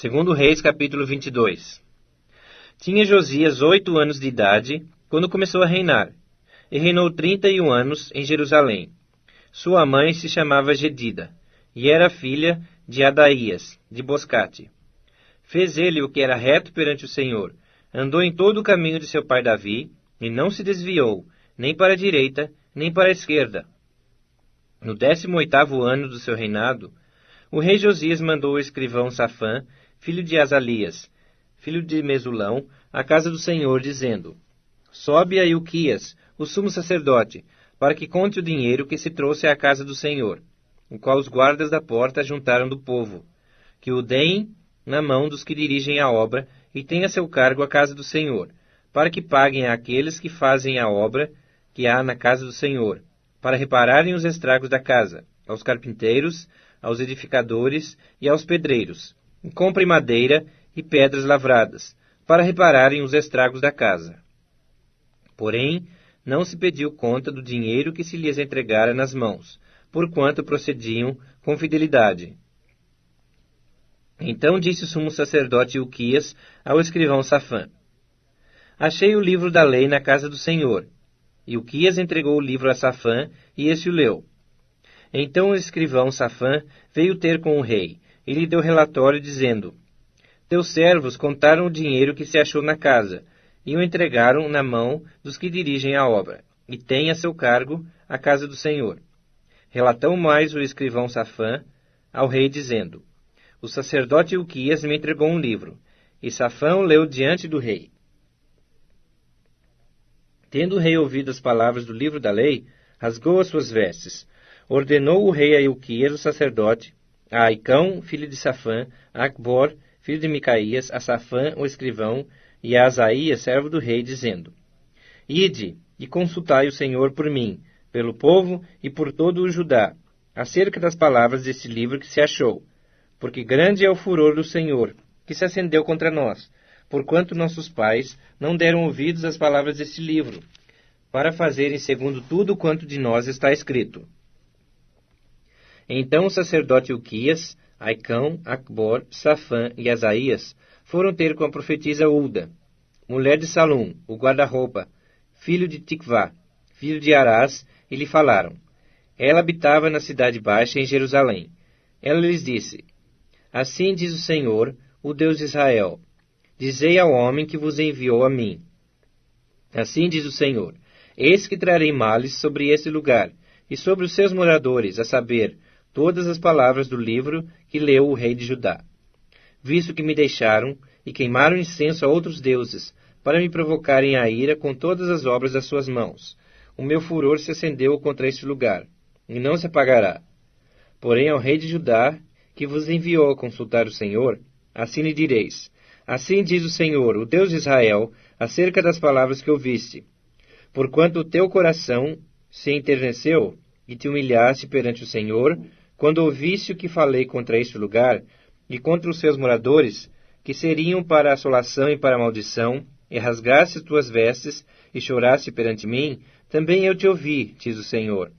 Segundo Reis, capítulo 22. Tinha Josias 8 anos de idade, quando começou a reinar, e reinou 31 anos em Jerusalém. Sua mãe se chamava Jedida, e era filha de Adaías, de Boscate. Fez ele o que era reto perante o Senhor, andou em todo o caminho de seu pai Davi, e não se desviou, nem para a direita, nem para a esquerda. No 18º ano do seu reinado, o rei Josias mandou o escrivão Safã, filho de Azalias, filho de Mesulão, à casa do Senhor, dizendo: Sobe a Ilquias, o sumo sacerdote, para que conte o dinheiro que se trouxe à casa do Senhor, o qual os guardas da porta juntaram do povo, que o deem na mão dos que dirigem a obra e tenha a seu cargo a casa do Senhor, para que paguem àqueles que fazem a obra que há na casa do Senhor, para repararem os estragos da casa, aos carpinteiros, aos edificadores e aos pedreiros, e comprem madeira e pedras lavradas, para repararem os estragos da casa. Porém, não se pediu conta do dinheiro que se lhes entregara nas mãos, porquanto procediam com fidelidade. Então disse o sumo sacerdote Ilquias ao escrivão Safã: Achei o livro da lei na casa do Senhor. Ilquias entregou o livro a Safã, e esse o leu. Então o escrivão Safã veio ter com o rei, e lhe deu relatório, dizendo: Teus servos contaram o dinheiro que se achou na casa, e o entregaram na mão dos que dirigem a obra, e têm a seu cargo a casa do Senhor. Relatou mais o escrivão Safã ao rei, dizendo: O sacerdote Ilquias me entregou um livro, e Safã o leu diante do rei. Tendo o rei ouvido as palavras do livro da lei, rasgou as suas vestes. Ordenou o rei a Ilquias, o sacerdote, a Aicão, filho de Safã, a Acbor, filho de Micaías, a Safã, o escrivão, e a Asaías, servo do rei, dizendo: Ide e consultai o Senhor por mim, pelo povo e por todo o Judá, acerca das palavras deste livro que se achou, porque grande é o furor do Senhor, que se acendeu contra nós, porquanto nossos pais não deram ouvidos às palavras deste livro, para fazerem segundo tudo quanto de nós está escrito. Então o sacerdote Ilquias, Aicão, Acbor, Safã e Asaías foram ter com a profetisa Ulda, mulher de Salum, o guarda-roupa, filho de Tikvá, filho de Arás, e lhe falaram. Ela habitava na cidade baixa em Jerusalém. Ela lhes disse: Assim diz o Senhor, o Deus de Israel: Dizei ao homem que vos enviou a mim. Assim diz o Senhor: Eis que trarei males sobre este lugar, e sobre os seus moradores, a saber, todas as palavras do livro que leu o rei de Judá. Visto que me deixaram e queimaram incenso a outros deuses, para me provocarem a ira com todas as obras das suas mãos, o meu furor se acendeu contra este lugar, e não se apagará. Porém ao rei de Judá, que vos enviou a consultar o Senhor, assim lhe direis: Assim diz o Senhor, o Deus de Israel, acerca das palavras que ouviste. Porquanto o teu coração se enterneceu e te humilhaste perante o Senhor, quando ouviste o que falei contra este lugar e contra os seus moradores, que seriam para assolação e para maldição, e rasgaste tuas vestes e choraste perante mim, também eu te ouvi, diz o Senhor.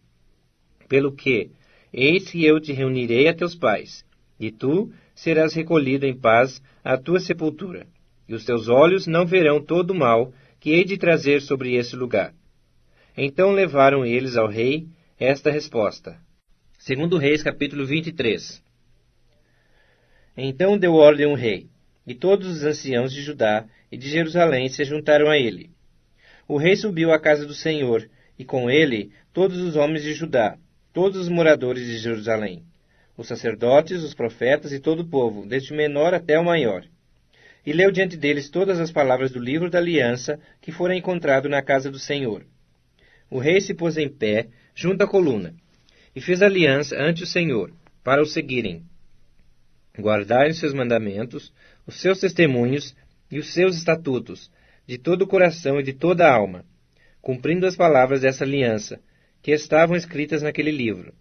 Pelo que, eis que eu te reunirei a teus pais, e tu serás recolhido em paz à tua sepultura, e os teus olhos não verão todo o mal que hei de trazer sobre esse lugar. Então levaram eles ao rei esta resposta. Segundo Reis, capítulo 23. Então deu ordem o rei, e todos os anciãos de Judá e de Jerusalém se juntaram a ele. O rei subiu à casa do Senhor, e com ele todos os homens de Judá, todos os moradores de Jerusalém, os sacerdotes, os profetas e todo o povo, desde o menor até o maior. E leu diante deles todas as palavras do livro da aliança que fora encontrado na casa do Senhor. O rei se pôs em pé, junto à coluna, e fez aliança ante o Senhor, para o seguirem, guardarem os seus mandamentos, os seus testemunhos e os seus estatutos, de todo o coração e de toda a alma, cumprindo as palavras dessa aliança, que estavam escritas naquele livro.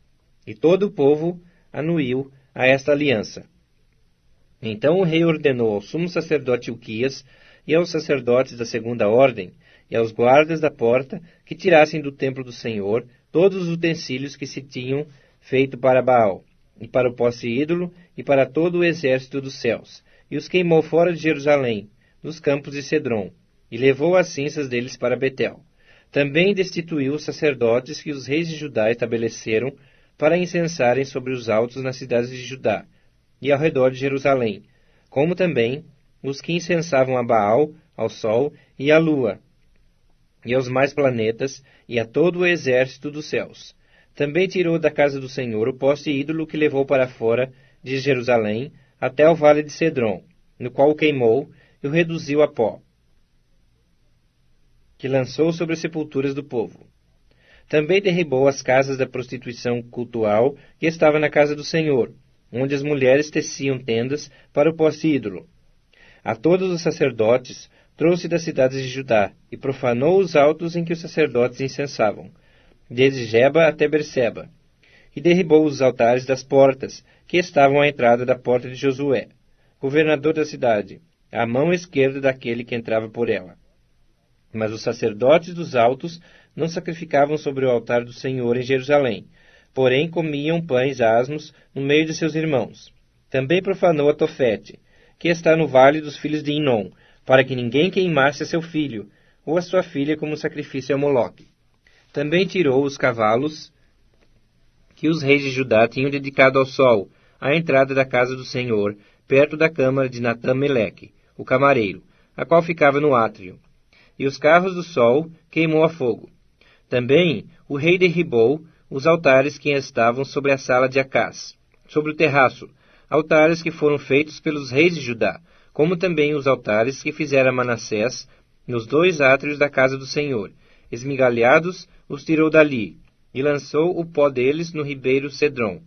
E todo o povo anuiu a esta aliança. Então o rei ordenou ao sumo sacerdote Ilquias e aos sacerdotes da segunda ordem e aos guardas da porta que tirassem do templo do Senhor todos os utensílios que se tinham feito para Baal, e para o poste ídolo, e para todo o exército dos céus, e os queimou fora de Jerusalém, nos campos de Cedron, e levou as cinzas deles para Betel. Também destituiu os sacerdotes que os reis de Judá estabeleceram para incensarem sobre os altos nas cidades de Judá e ao redor de Jerusalém, como também os que incensavam a Baal, ao sol e à lua, e aos mais planetas, e a todo o exército dos céus. Também tirou da casa do Senhor o poste ídolo que levou para fora de Jerusalém até o vale de Cedron, no qual o queimou e o reduziu a pó, que lançou sobre as sepulturas do povo. Também derribou as casas da prostituição cultual que estava na casa do Senhor, onde as mulheres teciam tendas para o poste ídolo. A todos os sacerdotes trouxe das cidades de Judá, e profanou os altos em que os sacerdotes incensavam, desde Geba até Berseba, e derribou os altares das portas, que estavam à entrada da porta de Josué, governador da cidade, à mão esquerda daquele que entrava por ela. Mas os sacerdotes dos altos não sacrificavam sobre o altar do Senhor em Jerusalém, porém comiam pães asmos no meio de seus irmãos. Também profanou a Tofete, que está no vale dos filhos de Inom, para que ninguém queimasse a seu filho, ou a sua filha como sacrifício a Moloque. Também tirou os cavalos que os reis de Judá tinham dedicado ao sol, à entrada da casa do Senhor, perto da câmara de Natã-Meleque, o camareiro, a qual ficava no átrio. E os carros do sol queimou a fogo. Também o rei derribou os altares que estavam sobre a sala de Acás, sobre o terraço, altares que foram feitos pelos reis de Judá, como também os altares que fizera Manassés nos 2 átrios da casa do Senhor. Esmigalhados os tirou dali, e lançou o pó deles no ribeiro Cedron.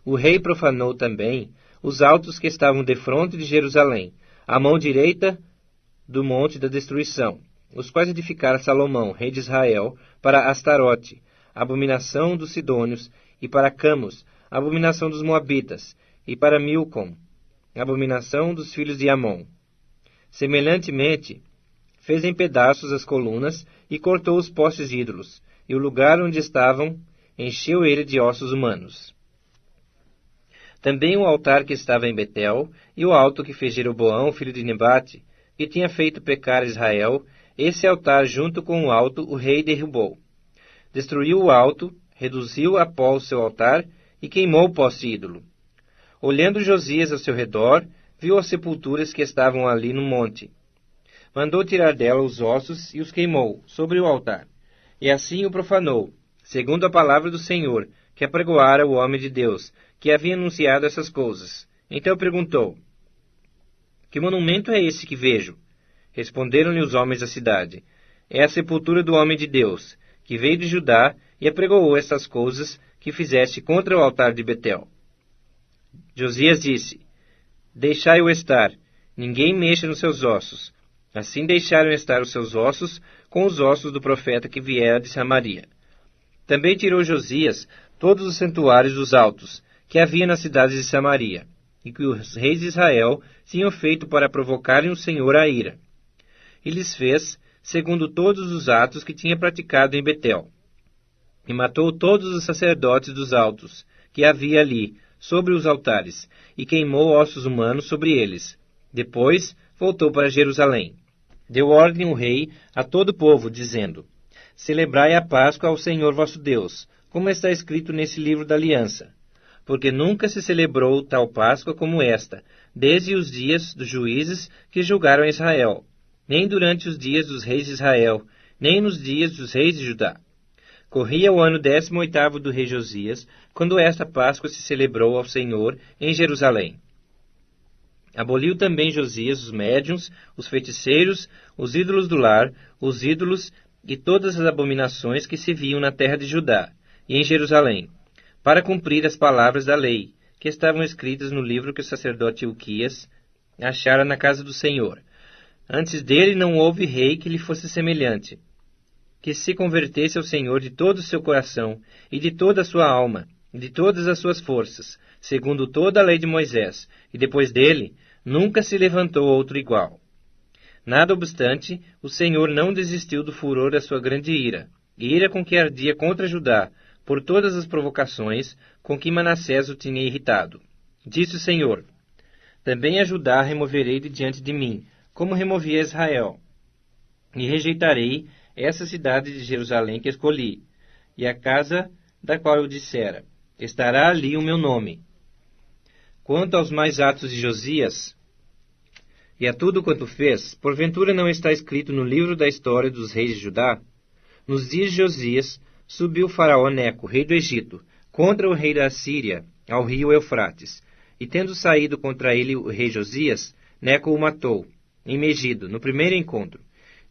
O rei profanou também os altos que estavam defronte de Jerusalém, à mão direita do monte da destruição, os quais edificara Salomão, rei de Israel, para Astarote, abominação dos sidônios, e para Camos, abominação dos moabitas, e para Milcom, abominação dos filhos de Amon. Semelhantemente, fez em pedaços as colunas e cortou os postes ídolos, e o lugar onde estavam encheu ele de ossos humanos. Também o altar que estava em Betel, e o alto que fez Jeroboão, filho de Nebate, que tinha feito pecar Israel, esse altar junto com o alto o rei derrubou. Destruiu o alto, reduziu a pó o seu altar, e queimou o poste ídolo. Olhando Josias ao seu redor, viu as sepulturas que estavam ali no monte. Mandou tirar dela os ossos e os queimou sobre o altar. E assim o profanou, segundo a palavra do Senhor, que apregoara o homem de Deus, que havia anunciado essas coisas. Então perguntou: Que monumento é esse que vejo? Responderam-lhe os homens da cidade: É a sepultura do homem de Deus, que veio de Judá e apregoou estas coisas que fizeste contra o altar de Betel. Josias disse: Deixai-o estar, ninguém mexa nos seus ossos. Assim deixaram estar os seus ossos com os ossos do profeta que viera de Samaria. Também tirou Josias todos os santuários dos altos, que havia nas cidades de Samaria, e que os reis de Israel tinham feito para provocarem o Senhor à ira. E lhes fez, segundo todos os atos que tinha praticado em Betel. E matou todos os sacerdotes dos altos, que havia ali, sobre os altares, e queimou ossos humanos sobre eles. Depois voltou para Jerusalém. Deu ordem o rei a todo o povo, dizendo: Celebrai a Páscoa ao Senhor vosso Deus, como está escrito nesse livro da aliança. Porque nunca se celebrou tal Páscoa como esta, desde os dias dos juízes que julgaram Israel, nem durante os dias dos reis de Israel, nem nos dias dos reis de Judá. Corria o ano 18º do rei Josias, quando esta Páscoa se celebrou ao Senhor em Jerusalém. Aboliu também Josias os médiuns, os feiticeiros, os ídolos do lar, os ídolos e todas as abominações que se viam na terra de Judá e em Jerusalém, para cumprir as palavras da lei, que estavam escritas no livro que o sacerdote Ilquias achara na casa do Senhor. Antes dele não houve rei que lhe fosse semelhante, que se convertesse ao Senhor de todo o seu coração, e de toda a sua alma, e de todas as suas forças, segundo toda a lei de Moisés, e depois dele nunca se levantou outro igual. Nada obstante, o Senhor não desistiu do furor da sua grande ira com que ardia contra Judá, por todas as provocações com que Manassés o tinha irritado. Disse o Senhor: Também a Judá removerei de diante de mim, como removi a Israel. E rejeitarei essa cidade de Jerusalém que escolhi, e a casa da qual eu dissera, estará ali o meu nome. Quanto aos mais atos de Josias, e a tudo quanto fez, porventura não está escrito no livro da história dos reis de Judá? Nos dias de Josias, subiu Faraó Neco, rei do Egito, contra o rei da Assíria, ao rio Eufrates. E tendo saído contra ele o rei Josias, Neco o matou, em Megido, no primeiro encontro.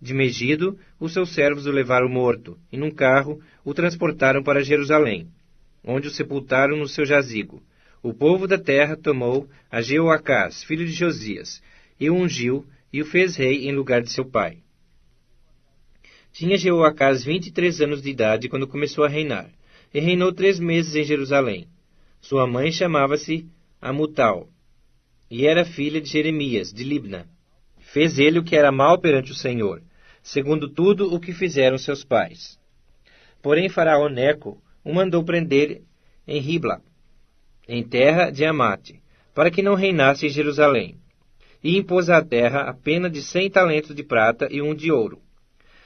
De Megido, os seus servos o levaram morto, e num carro o transportaram para Jerusalém, onde o sepultaram no seu jazigo. O povo da terra tomou a Jeoacás, filho de Josias, e o ungiu, e o fez rei em lugar de seu pai. Tinha Jeoacás 23 anos de idade quando começou a reinar, e reinou 3 meses em Jerusalém. Sua mãe chamava-se Amutal, e era filha de Jeremias, de Libna. Fez ele o que era mal perante o Senhor, segundo tudo o que fizeram seus pais. Porém Faraó Neco o mandou prender em Ribla, em terra de Amate, para que não reinasse em Jerusalém. E impôs à terra a pena de 100 talentos de prata e 1 de ouro.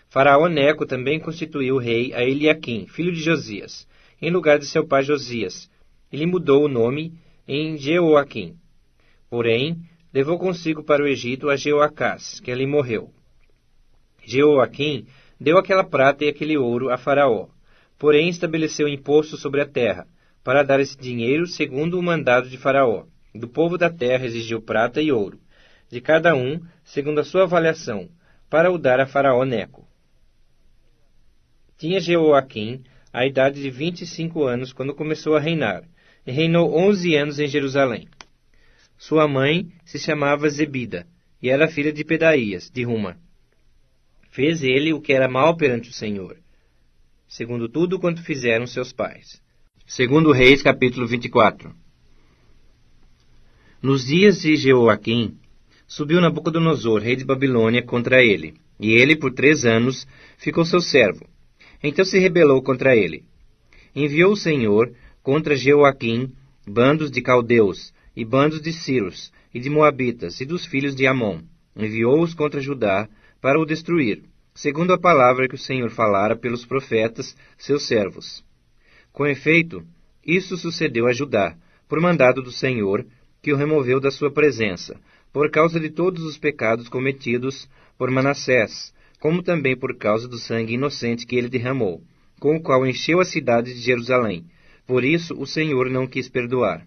Faraó Neco também constituiu rei a Eliaquim, filho de Josias, em lugar de seu pai Josias, e lhe mudou o nome em Jeoaquim. Porém, levou consigo para o Egito a Jeoacás, que ali morreu. Jeoaquim deu aquela prata e aquele ouro a Faraó, porém estabeleceu imposto sobre a terra, para dar esse dinheiro segundo o mandado de Faraó. Do povo da terra exigiu prata e ouro, de cada um, segundo a sua avaliação, para o dar a Faraó Neco. Tinha Jeoaquim a idade de 25 anos quando começou a reinar, e reinou 11 anos em Jerusalém. Sua mãe se chamava Zebida, e era filha de Pedaías, de Ruma. Fez ele o que era mal perante o Senhor, segundo tudo quanto fizeram seus pais. Segundo Reis, capítulo 24. Nos dias de Jeoaquim, subiu Nabucodonosor, rei de Babilônia, contra ele, e ele, por 3 anos, ficou seu servo. Então se rebelou contra ele. Enviou o Senhor contra Jeoaquim bandos de caldeus, e bandos de sírios, e de moabitas, e dos filhos de Amon. Enviou-os contra Judá, para o destruir, segundo a palavra que o Senhor falara pelos profetas, seus servos. Com efeito, isso sucedeu a Judá, por mandado do Senhor, que o removeu da sua presença, por causa de todos os pecados cometidos por Manassés, como também por causa do sangue inocente que ele derramou, com o qual encheu a cidade de Jerusalém. Por isso o Senhor não quis perdoar.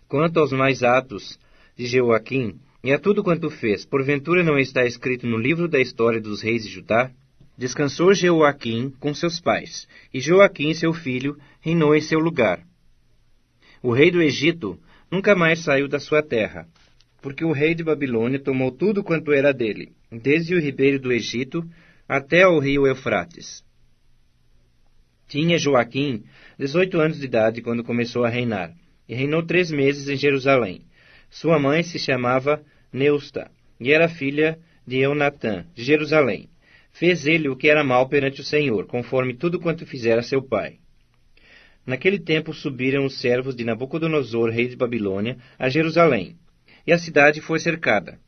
Quanto aos mais atos de Jeoaquim, e a tudo quanto fez, porventura não está escrito no livro da história dos reis de Judá? Descansou Jeoaquim com seus pais, e Joaquim, seu filho, reinou em seu lugar. O rei do Egito nunca mais saiu da sua terra, porque o rei de Babilônia tomou tudo quanto era dele, desde o ribeiro do Egito até ao rio Eufrates. Tinha Joaquim 18 anos de idade quando começou a reinar, e reinou 3 meses em Jerusalém. Sua mãe se chamava Neusta, e era filha de Eunatã, de Jerusalém. Fez ele o que era mal perante o Senhor, conforme tudo quanto fizera seu pai. Naquele tempo subiram os servos de Nabucodonosor, rei de Babilônia, a Jerusalém, e a cidade foi cercada.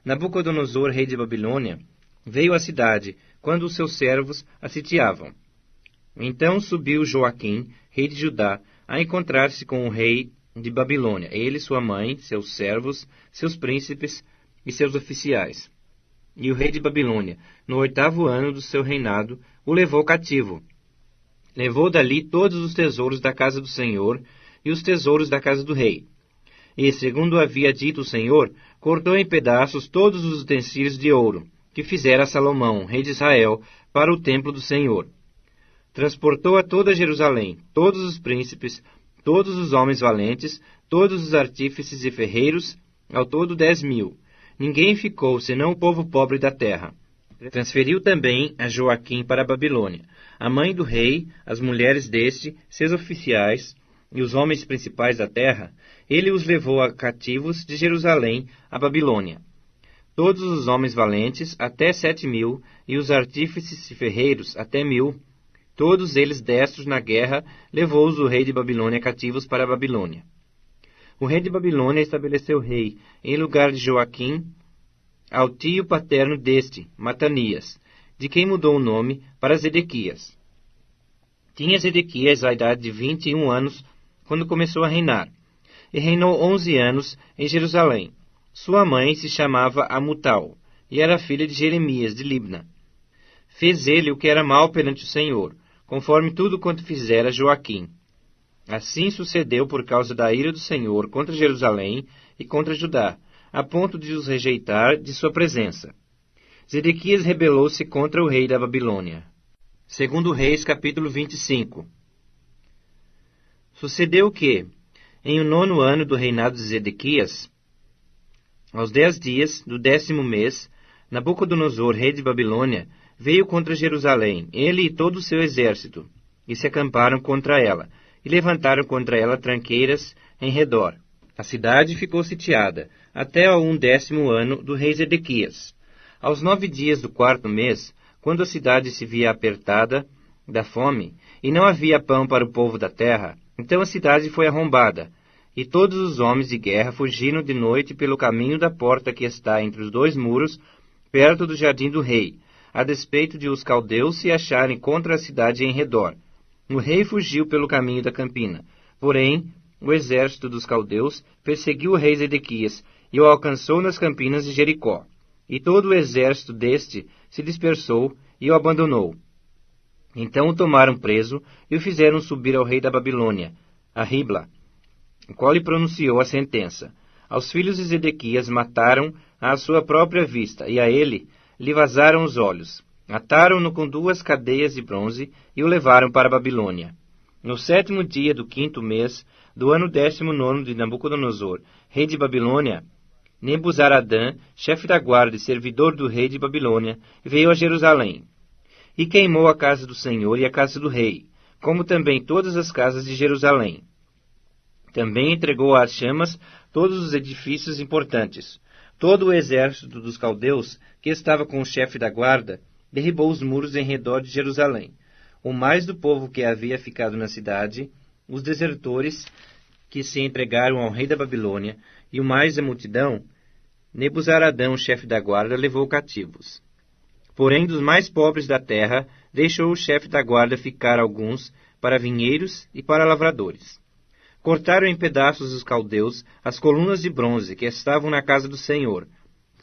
Nabucodonosor, rei de Babilônia, veio à cidade, quando os seus servos a sitiavam. Então subiu Joaquim, rei de Judá, a encontrar-se com o rei de Babilônia, ele, sua mãe, seus servos, seus príncipes e seus oficiais. E o rei de Babilônia, no 8º ano do seu reinado, o levou cativo. Levou dali todos os tesouros da casa do Senhor e os tesouros da casa do rei. E, segundo havia dito o Senhor, cortou em pedaços todos os utensílios de ouro, que fizera Salomão, rei de Israel, para o templo do Senhor. Transportou a toda Jerusalém, todos os príncipes, todos os homens valentes, todos os artífices e ferreiros, ao todo 10.000. Ninguém ficou, senão o povo pobre da terra. Transferiu também a Joaquim para a Babilônia. A mãe do rei, as mulheres deste, seus oficiais e os homens principais da terra, ele os levou a cativos de Jerusalém à Babilônia. Todos os homens valentes, até 7.000, e os artífices e ferreiros, até 1.000, todos eles destros na guerra, levou-os o rei de Babilônia cativos para a Babilônia. O rei de Babilônia estabeleceu rei, em lugar de Joaquim, ao tio paterno deste, Matanias, de quem mudou o nome para Zedequias. Tinha Zedequias a idade de 21 anos quando começou a reinar, e reinou 11 anos em Jerusalém. Sua mãe se chamava Amutal, e era filha de Jeremias, de Libna. Fez ele o que era mal perante o Senhor, conforme tudo quanto fizera Joaquim. Assim sucedeu por causa da ira do Senhor contra Jerusalém e contra Judá, a ponto de os rejeitar de sua presença. Zedequias rebelou-se contra o rei da Babilônia. Segundo Reis, capítulo 25. Sucedeu que, em o 9º ano do reinado de Zedequias, aos 10 dias do 10º mês, Nabucodonosor, rei de Babilônia, veio contra Jerusalém, ele e todo o seu exército, e se acamparam contra ela, e levantaram contra ela tranqueiras em redor. A cidade ficou sitiada, até ao 10º ano do rei Zedequias. Aos 9 dias do 4º mês, quando a cidade se via apertada da fome, e não havia pão para o povo da terra, então a cidade foi arrombada, e todos os homens de guerra fugiram de noite pelo caminho da porta que está entre os 2 muros, perto do jardim do rei, a despeito de os caldeus se acharem contra a cidade em redor. O rei fugiu pelo caminho da campina. Porém, o exército dos caldeus perseguiu o rei Zedequias e o alcançou nas campinas de Jericó. E todo o exército deste se dispersou e o abandonou. Então o tomaram preso e o fizeram subir ao rei da Babilônia, a Ribla, o qual lhe pronunciou a sentença. Aos filhos de Zedequias mataram à sua própria vista, e a ele lhe vazaram os olhos. Ataram-no com 2 cadeias de bronze e o levaram para a Babilônia. No 7º dia do 5º mês do ano 19º de Nabucodonosor, rei de Babilônia, Nebuzaradã, chefe da guarda e servidor do rei de Babilônia, veio a Jerusalém, e queimou a casa do Senhor e a casa do rei, como também todas as casas de Jerusalém. Também entregou às chamas todos os edifícios importantes. Todo o exército dos caldeus, que estava com o chefe da guarda, derribou os muros em redor de Jerusalém. O mais do povo que havia ficado na cidade, os desertores que se entregaram ao rei da Babilônia, e o mais da multidão, Nebuzaradã, o chefe da guarda, levou cativos. Porém, dos mais pobres da terra, deixou o chefe da guarda ficar alguns para vinheiros e para lavradores. Cortaram em pedaços os caldeus as colunas de bronze que estavam na casa do Senhor,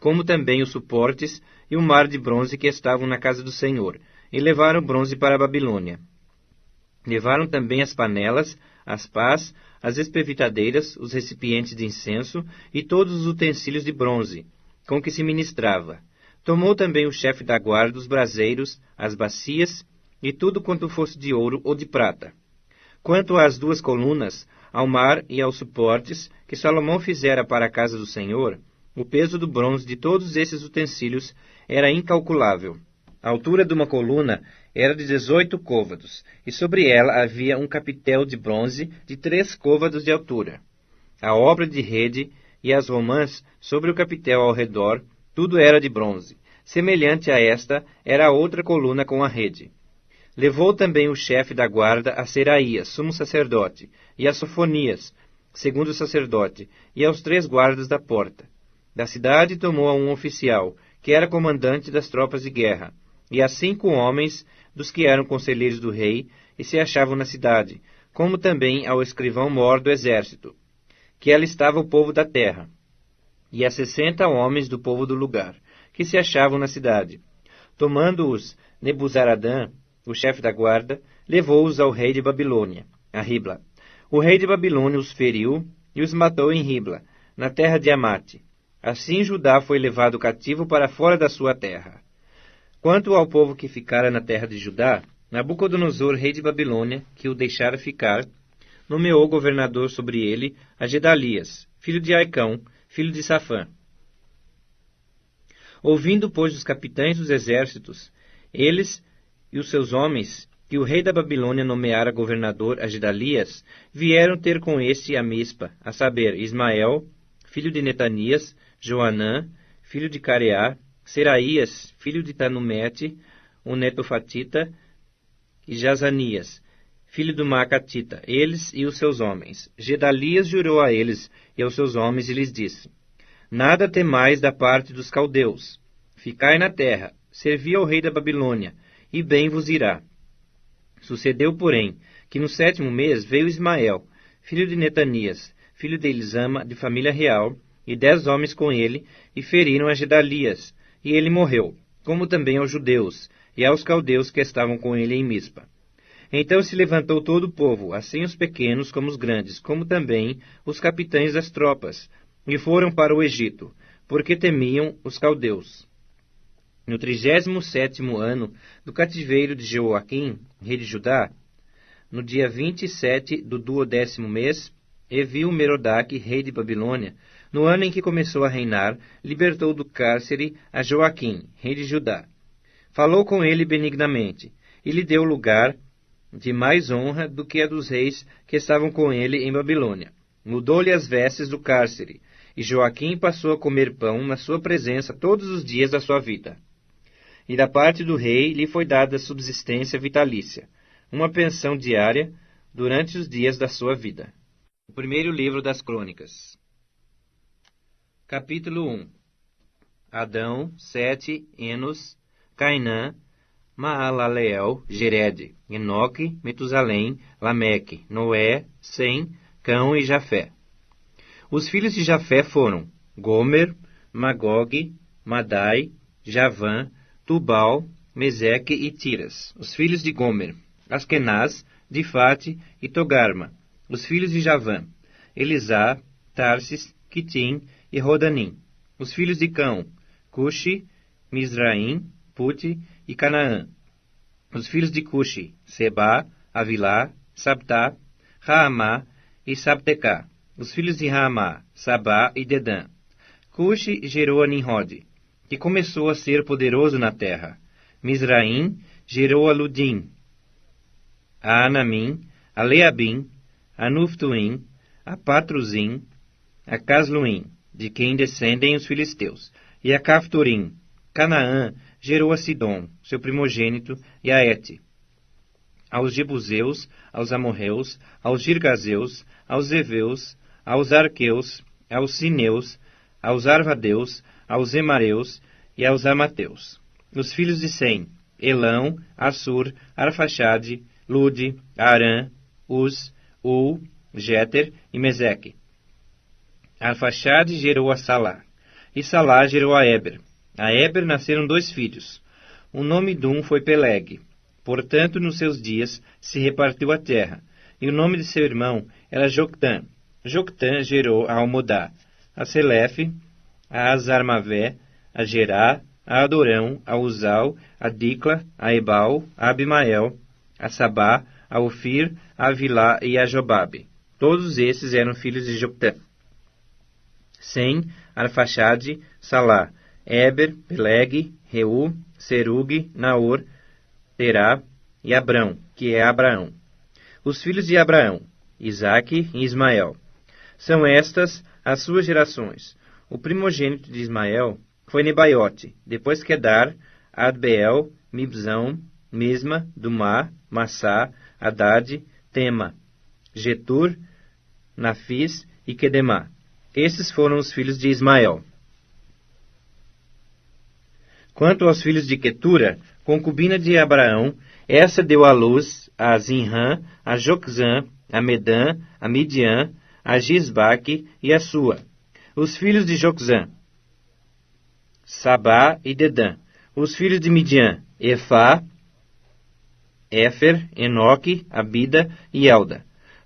como também os suportes e o mar de bronze que estavam na casa do Senhor, e levaram o bronze para a Babilônia. Levaram também as panelas, as pás, as espevitadeiras, os recipientes de incenso e todos os utensílios de bronze, com que se ministrava. Tomou também o chefe da guarda os braseiros, as bacias e tudo quanto fosse de ouro ou de prata. Quanto às 2 colunas, ao mar e aos suportes que Salomão fizera para a casa do Senhor, o peso do bronze de todos esses utensílios era incalculável. A altura de uma coluna era de 18 côvados, e sobre ela havia um capitel de bronze de 3 côvados de altura. A obra de rede e as romãs sobre o capitel ao redor, tudo era de bronze. Semelhante a esta era a outra coluna com a rede. Levou também o chefe da guarda a Seraías, sumo sacerdote, e a Sofonias, segundo sacerdote, e aos 3 guardas da porta. Da cidade tomou a um oficial, que era comandante das tropas de guerra, e a 5 homens dos que eram conselheiros do rei e se achavam na cidade, como também ao escrivão-mor do exército, que alistava o povo da terra, e a 60 homens do povo do lugar, que se achavam na cidade. Tomando-os Nebuzaradã, o chefe da guarda, levou-os ao rei de Babilônia, a Ribla. O rei de Babilônia os feriu e os matou em Ribla, na terra de Amate. Assim Judá foi levado cativo para fora da sua terra. Quanto ao povo que ficara na terra de Judá, Nabucodonosor, rei de Babilônia, que o deixara ficar, nomeou governador sobre ele a Gedalias, filho de Aicão, filho de Safã. Ouvindo, pois, os capitães dos exércitos, eles e os seus homens, que o rei da Babilônia nomeara governador a Gedalias, vieram ter com este a Mispa, a saber, Ismael, filho de Netanias, Joanã, filho de Careá, Seraías, filho de Tanumete, o netofatita, e Jazanias, filho do Maacatita, eles e os seus homens. Gedalias jurou a eles e aos seus homens e lhes disse: Nada temais da parte dos caldeus. Ficai na terra, servi ao rei da Babilônia, e bem vos irá. Sucedeu, porém, que no 7º mês veio Ismael, filho de Netanias, filho de Elisama, de família real, e 10 homens com ele, e feriram a Gedalias, e ele morreu, como também aos judeus, e aos caldeus que estavam com ele em Mispa. Então se levantou todo o povo, assim os pequenos como os grandes, como também os capitães das tropas, e foram para o Egito, porque temiam os caldeus. No 37º ano do cativeiro de Jeoaquim, rei de Judá, no dia 27 do 12º mês, Evil-Merodach, rei de Babilônia, no ano em que começou a reinar, libertou do cárcere a Joaquim, rei de Judá. Falou com ele benignamente, e lhe deu lugar de mais honra do que a dos reis que estavam com ele em Babilônia. Mudou-lhe as vestes do cárcere, e Joaquim passou a comer pão na sua presença todos os dias da sua vida. E da parte do rei lhe foi dada subsistência vitalícia, uma pensão diária durante os dias da sua vida. O primeiro livro das Crônicas. Capítulo 1. Adão, Sete, Enos, Cainã, Maalaleel, Jered, Enoque, Metusalém, Lameque, Noé, Sem, Cão e Jafé. Os filhos de Jafé foram Gomer, Magog, Madai, Javã, Tubal, Meseque e Tiras. Os filhos de Gomer, Askenaz, Difate e Togarma. Os filhos de Javã, Elisá, Tarsis, Quitim e Rodanim. Os filhos de Cão, Cuxi, Misraim, Puti e Canaã. Os filhos de Cuxi, Seba, Avilá, Sabtá, Raamá e Sabtecá. Os filhos de Raamá, Sabá e Dedã. Cuxi gerou a Nimrod, que começou a ser poderoso na terra. Misraim gerou a Ludim, a Anamim, a Leabim, a Nuftuim, a Patruzim, a Casluim, de quem descendem os filisteus, e a Caftorim. Canaã gerou a Sidom, seu primogênito, e a Et. Aos Jebuseus, aos Amorreus, aos Girgazeus, aos Eveus, aos Arqueus, aos Sineus, aos Arvadeus, aos Emareus e aos Amateus. Os filhos de Sem, Elão, Assur, Arfaxade, Lude, Arã, Uz, Ul, Jéter e Meseque. Arfaxade gerou a Salá, e Salá gerou a Eber. A Eber nasceram 2 filhos. O nome de um foi Peleg. Portanto, nos seus dias se repartiu a terra, e o nome de seu irmão era Joctã. Joctã gerou a Almodá, a Selefe, a Azarmavé, a Gerá, a Adorão, a Uzal, a Dicla, a Ebal, a Abimael, a Sabá, a Ofir, a Avilá e a Jobabe. Todos esses eram filhos de Joctã. Sem, Arfaxade, Salá, Eber, Peleg, Reu, Serug, Naor, Terá e Abrão, que é Abraão. Os filhos de Abraão, Isaque e Ismael. São estas as suas gerações. O primogênito de Ismael foi Nebaiote, depois Quedar, Adbeel, Mibzão, Misma, Dumá, Massá, Haddad, Tema, Getur, Nafis e Quedemá. Esses foram os filhos de Ismael. Quanto aos filhos de Quetura, concubina de Abraão, essa deu à luz a Zinrã, a Joczã, a Medã, a Midian, a Gisbaque e a Sua. Os filhos de Joczã, Sabá e Dedã. Os filhos de Midian, Efá, Éfer, Enoque, Abida e Elda.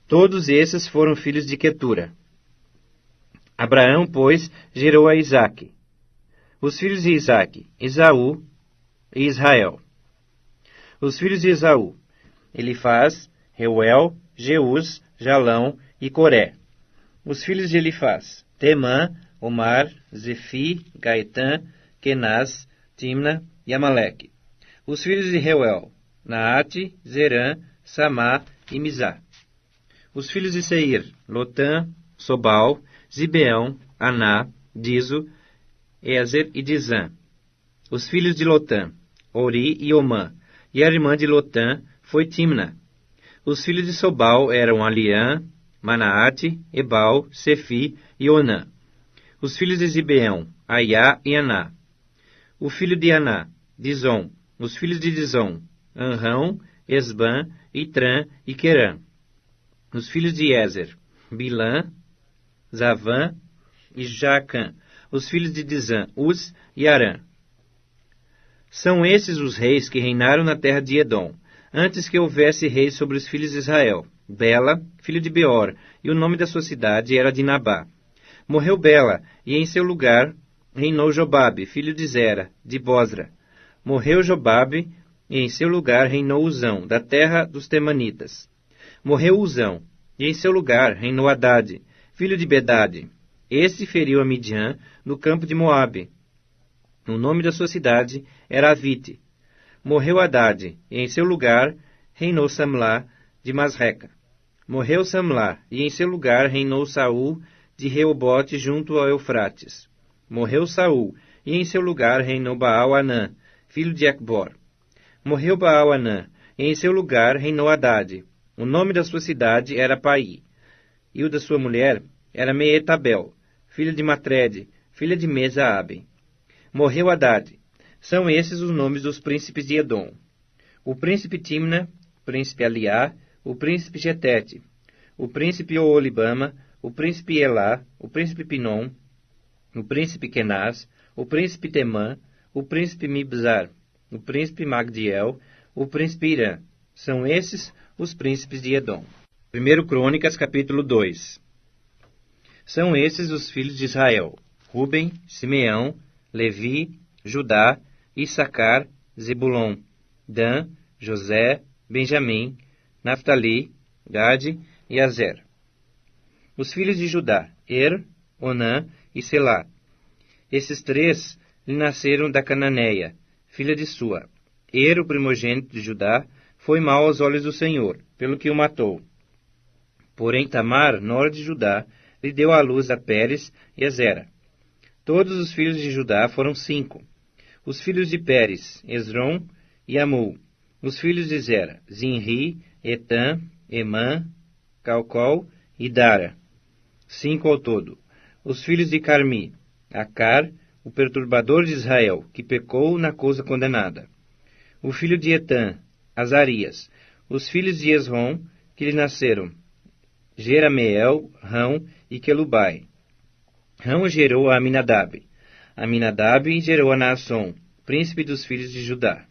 Todos esses foram filhos de Quetura. Abraão, pois, gerou a Isaque. Os filhos de Isaque, Esaú e Israel. Os filhos de Esaú, Elifaz, Reuel, Jeus, Jalão e Coré. Os filhos de Elifaz, Temã, Omar, Zefi, Gaetã, Kenaz, Timna e Amaleque. Os filhos de Reuel, Naate, Zerã, Samá e Mizá. Os filhos de Seir, Lotã, Sobal, Zibeão, Aná, Dizo, Ézer e Dizã. Os filhos de Lotã, Ori e Omã, e a irmã de Lotã foi Timna. Os filhos de Sobal eram Aliã, Manaate, Ebal, Sefi e Onã. Os filhos de Zibeão, Aiá e Aná. O filho de Aná, Dizon. Os filhos de Dizon, Anrão, Esbã, Itrã e Querã. Os filhos de Ezer, Bilã, Zavã e Jacã. Os filhos de Dizã, Uz e Arã. São esses os reis que reinaram na terra de Edom, antes que houvesse reis sobre os filhos de Israel. Bela, filho de Beor, e o nome da sua cidade era Dinabá. Morreu Bela, e em seu lugar reinou Jobabe, filho de Zera, de Bosra. Morreu Jobabe, e em seu lugar reinou Uzão, da terra dos Temanitas. Morreu Uzão, e em seu lugar reinou Hadade, filho de Bedade. Este feriu a Midian no campo de Moabe. O nome da sua cidade era Avite. Morreu Hadade, e em seu lugar reinou Samlá, de Masreca. Morreu Samlá, e em seu lugar reinou Saul, de Reobote, junto ao Eufrates. Morreu Saul, e em seu lugar reinou Baal-Anã, filho de Ecbor. Morreu Baal-Anã, e em seu lugar reinou Hadade. O nome da sua cidade era Pai, e o da sua mulher era Meetabel, filha de Matrede, filha de Mesaabe. Morreu Hadade. São esses os nomes dos príncipes de Edom: o príncipe Timna, o príncipe Aliá, o príncipe Getete, o príncipe Oolibama, o príncipe Elá, o príncipe Pinom, o príncipe Kenaz, o príncipe Temã, o príncipe Mibzar, o príncipe Magdiel, o príncipe Irã. São esses os príncipes de Edom. 1 Crônicas, capítulo 2. São esses os filhos de Israel: Ruben, Simeão, Levi, Judá, Issacar, Zebulon, Dan, José, Benjamim, Naftali, Gade e Azer. Os filhos de Judá: Onã e Selá. Esses três lhe nasceram da Cananeia, filha de Sua. O primogênito de Judá, foi mau aos olhos do Senhor, pelo que o matou. Porém Tamar, nora de Judá, lhe deu à luz a Pérez e a Zera. Todos os filhos de Judá foram 5. Os filhos de Pérez, Esrom e Amul. Os filhos de Zera, Zinri, Etã, Emã, Calcol e Dara. 5 ao todo. Os filhos de Carmi, Acar, o perturbador de Israel, que pecou na coisa condenada. O filho de Etã, Azarias. Os filhos de Esrom, que lhe nasceram, Jerameel, Rão e Quelubai. Rão gerou a Aminadab. Aminadab gerou a Naasson, príncipe dos filhos de Judá.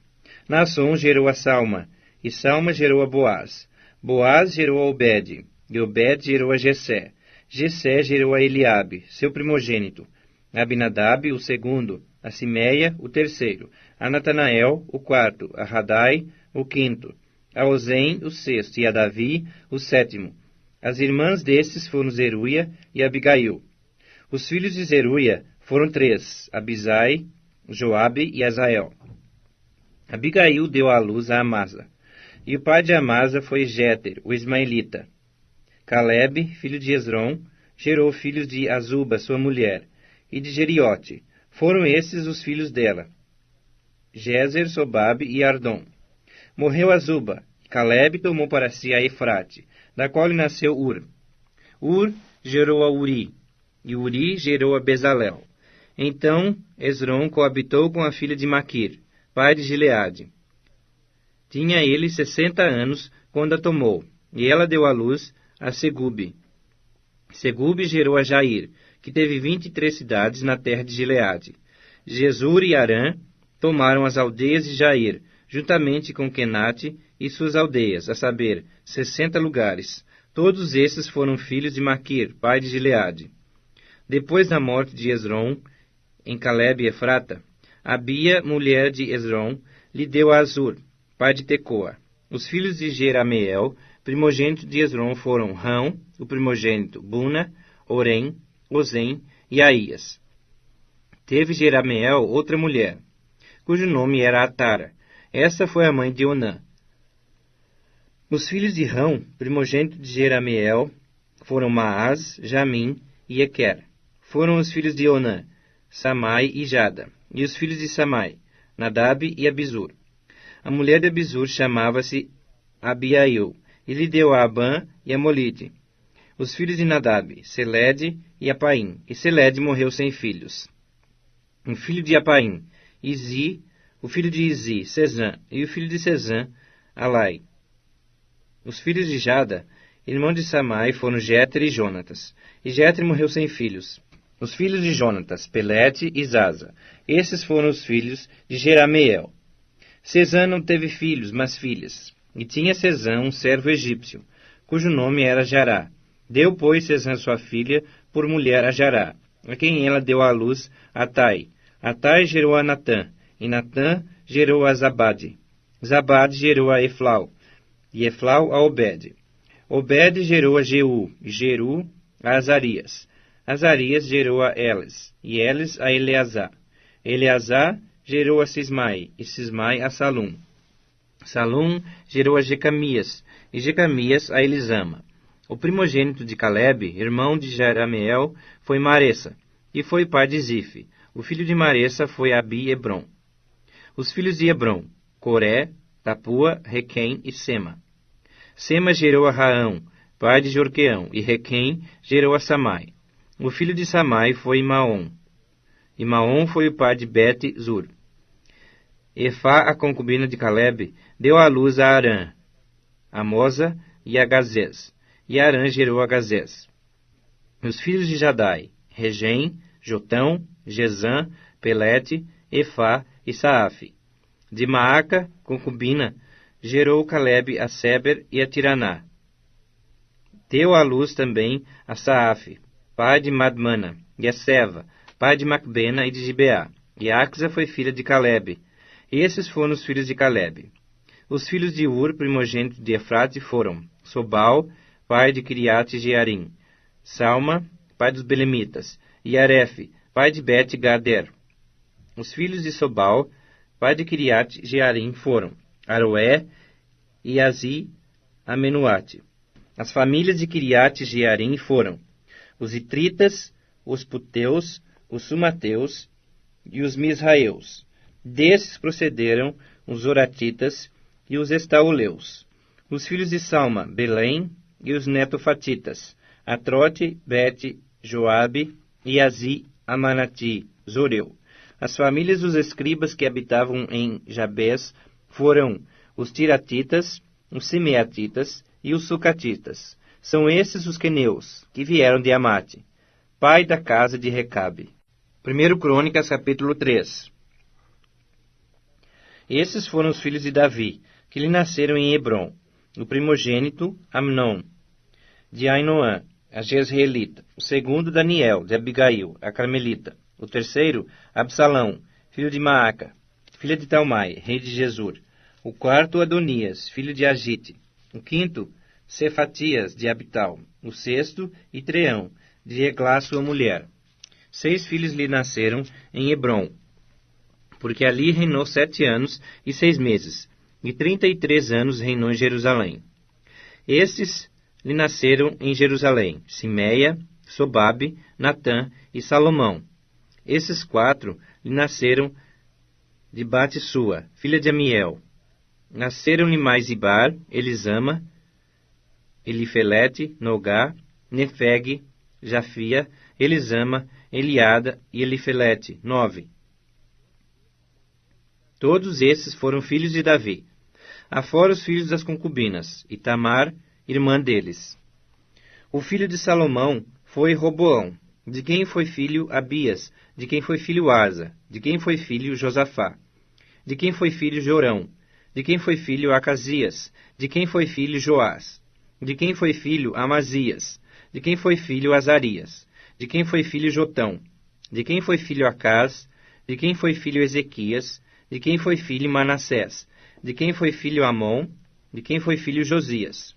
Naasson gerou a Salma, e Salma gerou a Boaz. Boaz gerou a Obed, e Obed gerou a Jessé. Jessé gerou a Eliabe, seu primogênito. A Abinadab, o segundo. A Simeia, o terceiro. A Natanael, o quarto. A Radai, o quinto. A Ozem, o sexto. E a Davi, o sétimo. As irmãs destes foram Zeruia e Abigail. Os filhos de Zeruia foram 3, Abisai, Joabe e Azael. Abigail deu à luz a Amasa, e o pai de Amasa foi Jéter, o ismaelita. Caleb, filho de Esrom, gerou filhos de Azuba, sua mulher, e de Jeriote. Foram esses os filhos dela: Jezer, Sobabe e Ardom. Morreu Azuba, e Caleb tomou para si a Efrate, da qual lhe nasceu Ur. Ur gerou a Uri, e Uri gerou a Bezalel. Então Esrom coabitou com a filha de Maquir, pai de Gileade. Tinha ele 60 anos quando a tomou, e ela deu à luz a Segube. Segube gerou a Jair, que teve 23 cidades na terra de Gileade. Jesur e Arã tomaram as aldeias de Jair, juntamente com Kenate e suas aldeias, a saber, 60 lugares. Todos esses foram filhos de Maquir, pai de Gileade. Depois da morte de Esrom, em Caleb e Efrata, Abia, mulher de Esrom, lhe deu a Azur, pai de Tecoa. Os filhos de Jerameel, primogênito de Esrom, foram Rão, o primogênito, Buna, Orem, Ozem e Aías. Teve Jerameel outra mulher, cujo nome era Atara. Esta foi a mãe de Onã. Os filhos de Rão, primogênito de Jerameel, foram Maaz, Jamim e Equer. Foram os filhos de Onã, Samai e Jada. E os filhos de Samai, Nadab e Abizur. A mulher de Abizur chamava-se Abiail, e lhe deu a Abã e a Molide. Os filhos de Nadab, Selede e Apaim. E Selede morreu sem filhos. O filho de Apaim, Izi, o filho de Izi, Sezã, e o filho de Sezã, Alai. Os filhos de Jada, irmão de Samai, foram Jéter e Jonatas. E Jéter morreu sem filhos. Os filhos de Jonatas, Pelete e Zaza. Esses foram os filhos de Jerameel. Sezã não teve filhos, mas filhas. E tinha Sezã um servo egípcio, cujo nome era Jará. Deu, pois, Sezã sua filha por mulher a Jará, a quem ela deu à luz Atai. Atai gerou a Natã, e Natã gerou a Zabade. Zabade gerou a Eflau, e Eflau a Obed. Obed gerou a Jeú, e Jeú a Azarias. Azarias gerou a Eles, e Eles a Eleazar. Eleazar gerou a Sismai, e Sismai a Salum. Salum gerou a Jecamias, e Jecamias a Elisama. O primogênito de Caleb, irmão de Jerameel, foi Maressa, e foi pai de Zife. O filho de Maressa foi Abi e Hebron. Os filhos de Hebron, Coré, Tapua, Requém e Sema. Sema gerou a Raão, pai de Jorqueão, e Requém gerou a Samai. O filho de Samai foi Maom. E Maom foi o pai de Bet-Zur. Efá, a concubina de Caleb, deu à luz a Arã, a Mosa e a Gazés. E Arã gerou a Gazés. Os filhos de Jadai, Regem, Jotão, Gezã, Pelete, Efá e Saafe. De Maaca, concubina, gerou Caleb a Seber e a Tiraná. Deu à luz também a Saafe, pai de Madmana, e a Seva, pai de Macbena e de Gibeá. E Axa foi filha de Caleb. Esses foram os filhos de Caleb. Os filhos de Ur, primogênito de Efrate, foram Sobal, pai de Kiriate Jearim, Salma, pai dos Belemitas, e Arefe, pai de Bet-Gader. Os filhos de Sobal, pai de Kiriate Jearim, foram Aroé e Azi Amenuate. As famílias de Kiriate Jearim foram os Itritas, os Puteus, os Sumateus e os Misraeus. Desses procederam os Zoratitas e os Estauleus. Os filhos de Salma, Belém, e os Netofatitas, Atrote, Bet, Joabe e Azi, Amanati, Zoreu. As famílias dos escribas que habitavam em Jabés foram os Tiratitas, os Simeatitas e os Sucatitas. São esses os queneus, que vieram de Amate, pai da casa de Recabe. 1 Crônicas, capítulo 3. Esses foram os filhos de Davi, que lhe nasceram em Hebrom. O primogênito, Amnon, de Ainoã, a Jezreelita. O segundo, Daniel, de Abigail, a Carmelita. O terceiro, Absalão, filho de Maaca, filha de Talmai, rei de Jesur. O quarto, Adonias, filho de Agite. O quinto, Cefatias, de Abital. O sexto, Itreão, de Eglá, sua mulher. 6 filhos lhe nasceram em Hebrom, porque ali reinou 7 anos e 6 meses, e 33 anos reinou em Jerusalém. Estes lhe nasceram em Jerusalém, Simeia, Sobabe, Natã e Salomão. Esses 4 lhe nasceram de Bate-Sua, filha de Amiel. Nasceram-lhe mais Ibar, Elisama, Elifelete, Nogá, Nefeg, Jafia, Elisama, Eliada e Elifelete, 9. Todos esses foram filhos de Davi. Afora os filhos das concubinas, e Tamar, irmã deles. O filho de Salomão foi Roboão, de quem foi filho Abias, de quem foi filho Asa, de quem foi filho Josafá, de quem foi filho Jorão, de quem foi filho Acasias, de quem foi filho Joás, de quem foi filho Amazias, de quem foi filho Azarias, de quem foi filho Jotão, de quem foi filho Acás, de quem foi filho Ezequias, de quem foi filho Manassés, de quem foi filho Amon, de quem foi filho Josias.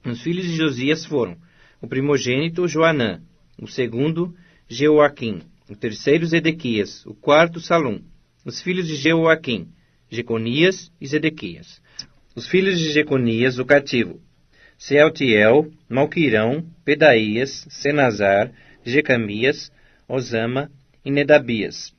Os filhos de Josias foram o primogênito Joanã, o segundo Jeoaquim, o terceiro Zedequias, o quarto Salum. Os filhos de Jeoaquim, Jeconias e Zedequias. Os filhos de Jeconias, o cativo, Sealtiel, Malquirão, Pedaías, Senazar, Jecamias, Osama e Nedabias.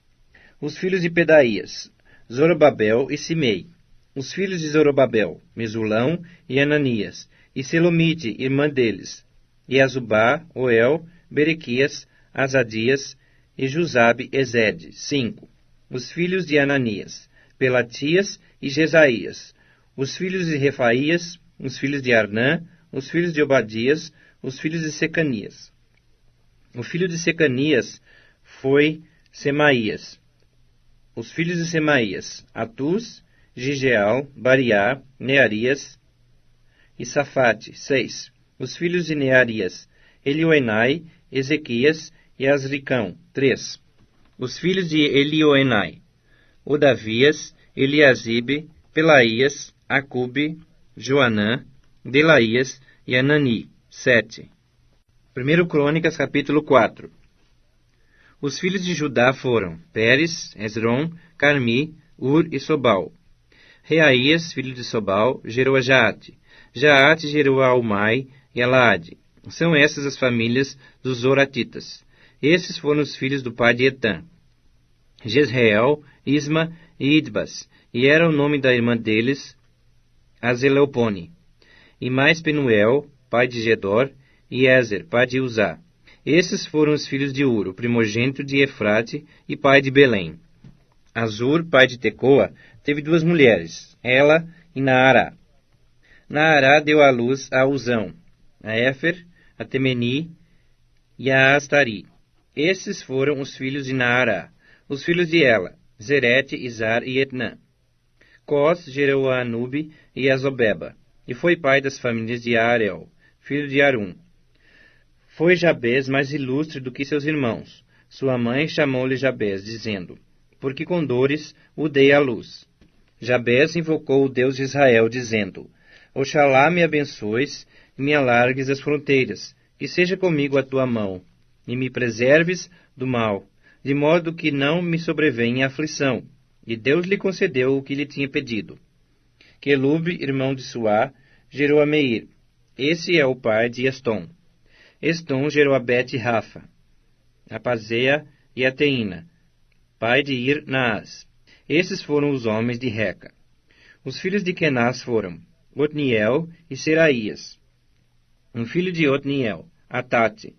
Os filhos de Pedaías, Zorobabel e Simei. Os filhos de Zorobabel, Mesulão e Ananias. e Selomite, irmã deles, e Azubá, Oel, Berequias, Azadias, e Jusabe, Ezede, 5. Os filhos de Ananias, Pelatias e Jesaías, os filhos de Refaías, os filhos de Arnã, os filhos de Obadias, os filhos de Secanias. O filho de Secanias foi Semaías. Os filhos de Semaías, Atus, Gigeal, Bariá, Nearias e Safate, 6. Os filhos de Nearias, Elioenai, Ezequias e Azricão, 3. Os filhos de Elioenai, Odavias, Eliasibe, Pelaías, Acube, Joanã, Delaías e Anani, 7. 1 Crônicas, capítulo 4. Os filhos de Judá foram Pérez, Esrom, Carmi, Ur e Sobal. Reaías, filho de Sobal, gerou a Jaate. Jaate gerou a Almai e a Laade. São essas as famílias dos Zoratitas. Esses foram os filhos do pai de Etã, Jezreel, Isma e Idbas, e era o nome da irmã deles, Azeleopone. E mais Penuel, pai de Gedor, e Ezer, pai de Uzá. Esses foram os filhos de Ur, o primogênito de Efrate e pai de Belém. Azur, pai de Tecoa, teve 2 mulheres, Ela e Naará. Naará deu à luz a Uzão, a Éfer, a Temeni e a Astari. Esses foram os filhos de Naará. Os filhos de Ela, Zerete, Izar e Etnã. Cós gerou a Anube e a Zobeba, e foi pai das famílias de Arel, filho de Arum. Foi Jabez mais ilustre do que seus irmãos. Sua mãe chamou-lhe Jabez, dizendo, porque com dores o dei à luz. Jabez invocou o Deus de Israel, dizendo, Oxalá me abençoes e me alargues as fronteiras, que seja comigo a tua mão, e me preserves do mal, de modo que não me sobrevenha aflição. E Deus lhe concedeu o que lhe tinha pedido. Quelube, irmão de Suá, gerou a Meir. Esse é o pai de Estom. Estom gerou a Bet-Rafa, a Pazea e a Teína, pai de Ir-Naás. Esses foram os homens de Reca. Os filhos de Kenaz foram Otniel e Seraías. Um filho de Otniel, Atate.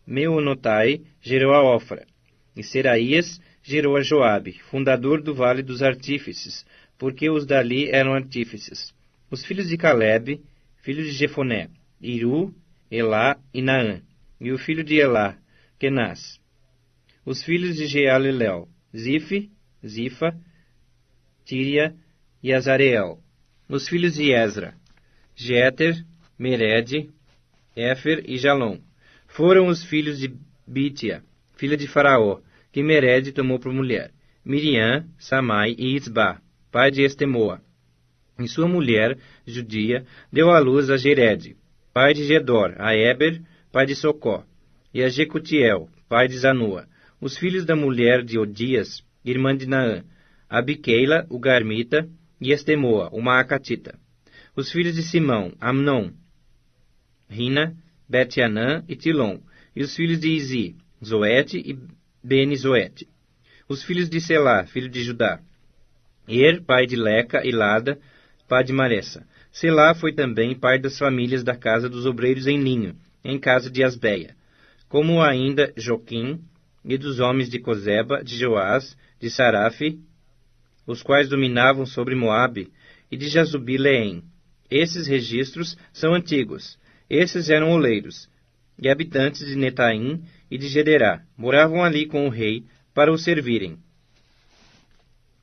Meonotai gerou a Ofra. E Seraías gerou a Joabe, fundador do Vale dos Artífices, porque os dali eram artífices. Os filhos de Caleb, filho de Jefoné, Iru, Elá e Naã. E o filho de Elá, Kenaz. Os filhos de Jealelel, Zifa, Tíria e Azareel. Os filhos de Ezra, Jeter, Mered, Éfer e Jalom. Foram os filhos de Bítia, filha de Faraó, que Mered tomou por mulher, Miriam, Samai e Isbá, pai de Estemoa. E sua mulher, judia, deu à luz a Jered, pai de Gedor, a Eber, pai de Socó, e a Jecutiel, pai de Zanua. Os filhos da mulher de Odias, irmã de Naã, Abiqueila, o Garmita, e Estemoa, uma Acatita. Os filhos de Simão, Amnon, Rina, Bet-Anã e Tilom. E os filhos de Izi, Zoete e Beni-Zoete. Os filhos de Selá, filho de Judá, pai de Leca e Lada, pai de Maressa. Selá foi também pai das famílias da casa dos obreiros em linho, em casa de Asbeia, como ainda Joquim, e dos homens de Cozeba, de Joás, de Sarafe, os quais dominavam sobre Moabe, e de Jazubi-Leém. Esses registros são antigos. Esses eram oleiros, e habitantes de Netaim e de Gederá. Moravam ali com o rei, para o servirem.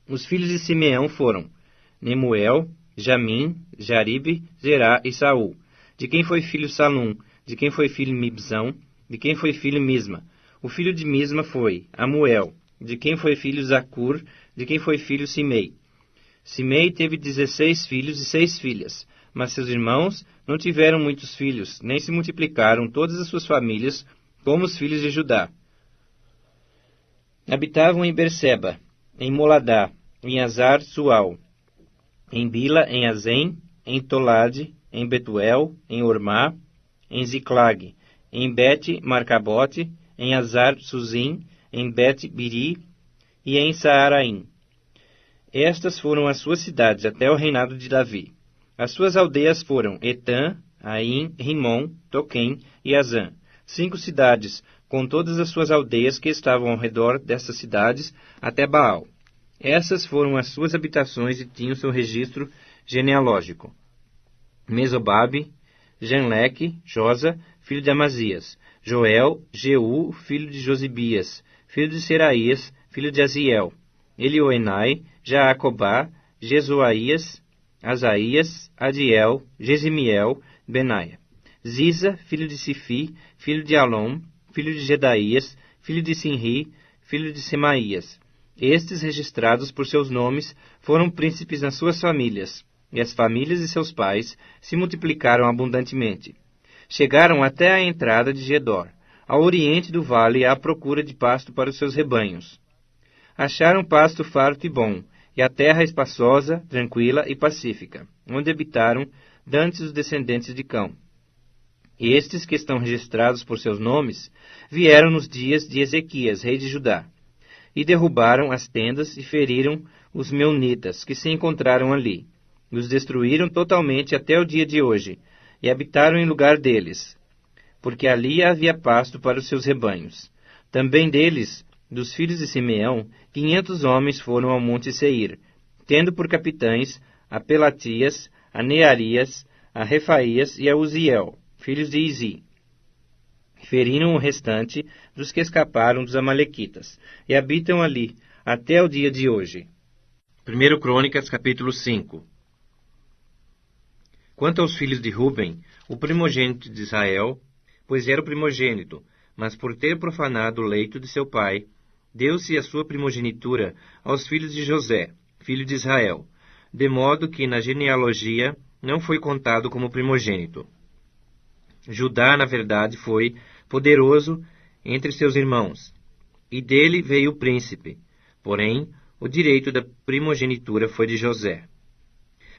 Os filhos de Simeão foram Nemuel, Jamim, Jaribe, Zerá e Saul. De quem foi filho Salum, de quem foi filho Mibzão, de quem foi filho Misma. O filho de Misma foi Amuel, de quem foi filho Zacur, de quem foi filho Simei. Simei teve 16 filhos e 6 filhas, mas seus irmãos não tiveram muitos filhos, nem se multiplicaram todas as suas famílias, como os filhos de Judá. Habitavam em Berseba, em Moladá, em Azar-Sual, em Bila, em Azem, em Tolade, em Betuel, em Ormá, em Ziclag, em Bet-Marcabote, em Azar-Suzim, em Bet-Biri e em Saaraim. Estas foram as suas cidades até o reinado de Davi. As suas aldeias foram Etã, Aim, Rimon, Toquém e Azã, 5 cidades, com todas as suas aldeias que estavam ao redor dessas cidades, até Baal. Essas foram as suas habitações e tinham seu registro genealógico. Mesobabe, Janleque, Josa, filho de Amazias, Joel, Jeú, filho de Josibias, filho de Seraías, filho de Aziel, Elioenai, Jaacobá, Jesuaías, Asaías, Adiel, Gesimiel, Benaia, Ziza, filho de Sifi, filho de Alom, filho de Gedaías, filho de Sinri, filho de Semaías. Estes, registrados por seus nomes, foram príncipes nas suas famílias, e as famílias de seus pais se multiplicaram abundantemente. Chegaram até a entrada de Gedor, ao oriente do vale, à procura de pasto para os seus rebanhos. Acharam pasto farto e bom, e a terra espaçosa, tranquila e pacífica, onde habitaram dantes os descendentes de Cão. Estes, que estão registrados por seus nomes, vieram nos dias de Ezequias, rei de Judá, e derrubaram as tendas e feriram os meunitas, que se encontraram ali. E os destruíram totalmente até o dia de hoje, e habitaram em lugar deles, porque ali havia pasto para os seus rebanhos. Também deles, dos filhos de Simeão, 500 homens foram ao monte Seir, tendo por capitães a Pelatias, a Nearias, a Refaías e a Uziel, filhos de Izi. Feriram o restante dos que escaparam dos amalequitas, e habitam ali até o dia de hoje. 1 Crônicas, capítulo 5. Quanto aos filhos de Ruben, o primogênito de Israel, pois era o primogênito, mas por ter profanado o leito de seu pai, deu-se a sua primogenitura aos filhos de José, filho de Israel, de modo que na genealogia não foi contado como primogênito. Judá, na verdade, foi poderoso entre seus irmãos, e dele veio o príncipe. Porém, o direito da primogenitura foi de José.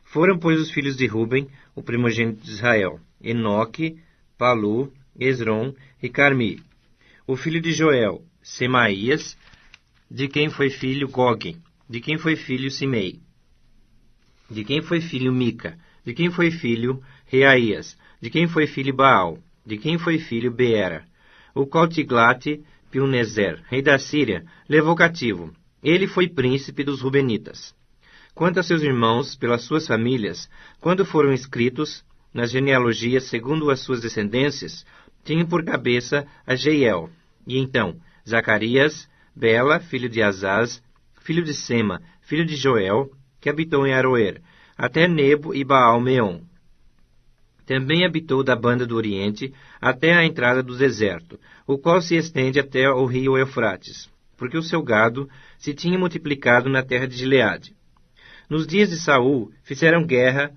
Foram, pois, os filhos de Ruben, o primogênito de Israel, Enoque, Palu, Esrom e Carmi. O filho de Joel, Semaías, de quem foi filho Gog, de quem foi filho Simei, de quem foi filho Mica, de quem foi filho Reaías, de quem foi filho Baal, de quem foi filho Beera, o qual Tiglat-Pilneser, rei da Síria, levou cativo. Ele foi príncipe dos Rubenitas. Quanto a seus irmãos, pelas suas famílias, quando foram escritos nas genealogias segundo as suas descendências, tinham por cabeça a Jeiel, e então Zacarias, Bela, filho de Azaz, filho de Sema, filho de Joel, que habitou em Aroer, até Nebo e Baal-Meon. Também habitou da banda do Oriente até a entrada do deserto, o qual se estende até o rio Eufrates, porque o seu gado se tinha multiplicado na terra de Gileade. Nos dias de Saul, fizeram guerra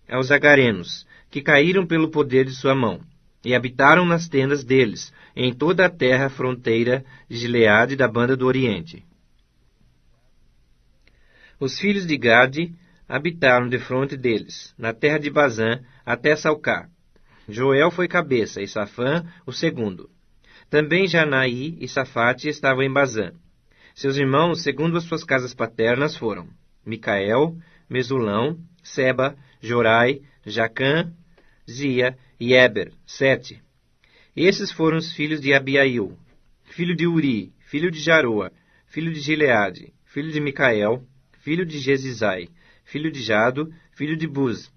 aos agarenos, que caíram pelo poder de sua mão, e habitaram nas tendas deles, em toda a terra fronteira de Gileade da banda do Oriente. Os filhos de Gade habitaram defronte deles, na terra de Bazã, até Salcá. Joel foi cabeça, e Safã o segundo. Também Janaí e Safate estavam em Bazã. Seus irmãos, segundo as suas casas paternas, foram Micael, Mesulão, Seba, Jorai, Jacã, Zia e Eber, 7. Esses foram os filhos de Abiail, filho de Uri, filho de Jaroa, filho de Gileade, filho de Micael, filho de Jezizai, filho de Jado, filho de Buz.